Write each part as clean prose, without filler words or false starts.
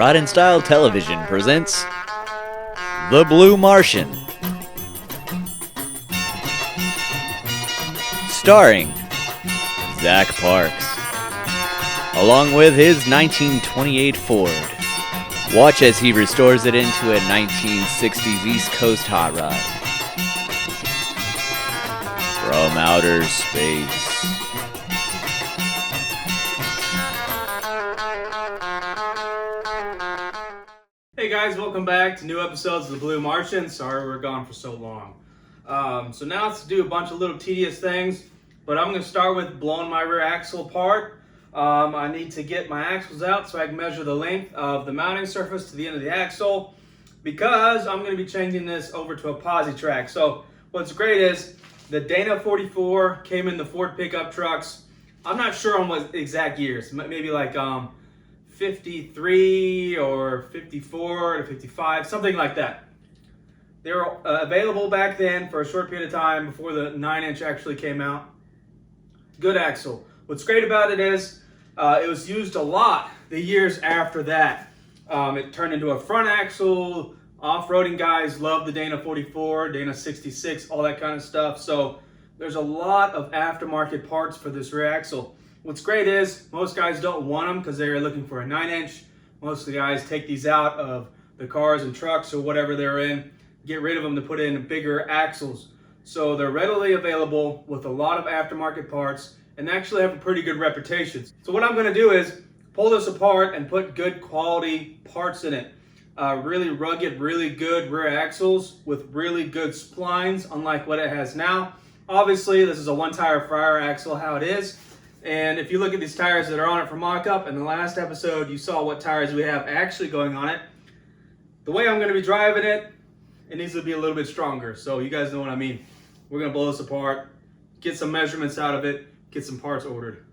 Ride and Style Television presents The Blue Martian. Starring Zac Park, along with his 1928 Ford. Watch as he restores it into a 1960s East Coast hot rod. From outer space. Hey guys, welcome back to new episodes of The Blue Martian. Sorry we're gone for so long. So now let's do a bunch of little tedious things, but I'm going to start with blowing my rear axle apart. I need to get my axles out so I can measure the length of the mounting surface to the end of the axle, because I'm going to be changing this over to a posi track. So what's great is the Dana 44 came in the Ford pickup trucks. I'm not sure on what exact years, maybe like 53 or 54 to 55, something like that. They were available back then for a short period of time before the 9-inch actually came out. Good axle. What's great about it is it was used a lot the years after that. It turned into a front axle. Off-roading guys love the Dana 44, Dana 66, all that kind of stuff. So there's a lot of aftermarket parts for this rear axle. What's great is most guys don't want them because they're looking for a 9-inch. Most of the guys take these out of the cars and trucks or whatever they're in, get rid of them to put in bigger axles. So they're readily available with a lot of aftermarket parts and actually have a pretty good reputation. So what I'm going to do is pull this apart and put good quality parts in it. Really rugged, really good rear axles with really good splines, unlike what it has now. Obviously, this is a one-tire fryer axle, how it is. And if you look at these tires that are on it for mock-up, in the last episode you saw what tires we have actually going on it. The way I'm going to be driving it, it needs to be a little bit stronger. So you guys know what I mean. We're going to blow this apart, get some measurements out of it, get some parts ordered.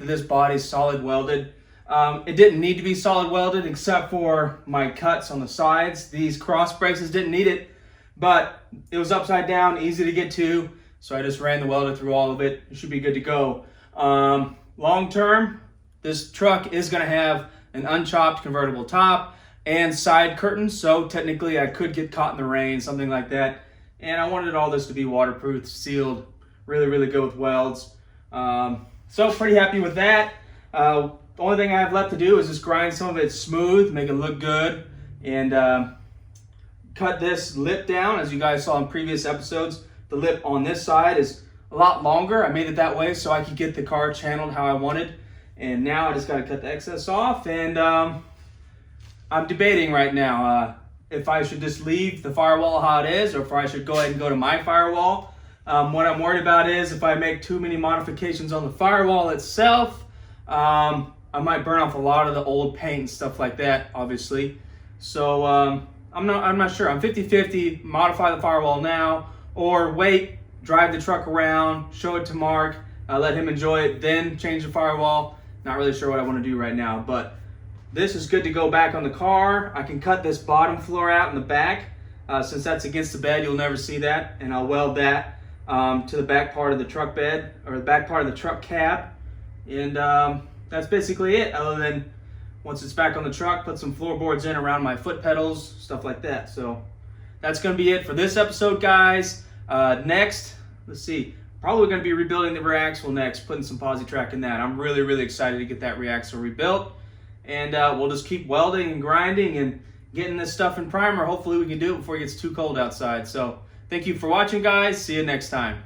that this body's solid welded. It didn't need to be solid welded except for my cuts on the sides. These cross braces didn't need it, but it was upside down, easy to get to, so I just ran the welder through all of it. It should be good to go. Long term, this truck is going to have an unchopped convertible top and side curtains, so technically I could get caught in the rain, something like that. And I wanted all this to be waterproof, sealed, really, really good with welds. So pretty happy with that. The only thing I have left to do is just grind some of it smooth, make it look good, and cut this lip down. As you guys saw in previous episodes, the lip on this side is a lot longer. I made it that way so I could get the car channeled how I wanted. And now I just got to cut the excess off, and I'm debating right now if I should just leave the firewall how it is or if I should go ahead and go to my firewall. What I'm worried about is if I make too many modifications on the firewall itself, I might burn off a lot of the old paint and stuff like that, obviously. So I'm not sure. I'm 50-50, modify the firewall now, or wait, drive the truck around, show it to Mark, let him enjoy it, then change the firewall. Not really sure what I want to do right now, but this is good to go back on the car. I can cut this bottom floor out in the back. Since that's against the bed, you'll never see that, and I'll weld that to the back part of the truck bed, or the back part of the truck cab. And that's basically it, other than once it's back on the truck, put some floorboards in around my foot pedals, stuff like that. So that's going to be it for this episode, guys. Next, let's see, probably going to be rebuilding the rear axle next, putting some posi track in that. I'm really, really excited to get that rear axle rebuilt. And we'll just keep welding and grinding and getting this stuff in primer. Hopefully we can do it before it gets too cold outside. So thank you for watching, guys. See you next time.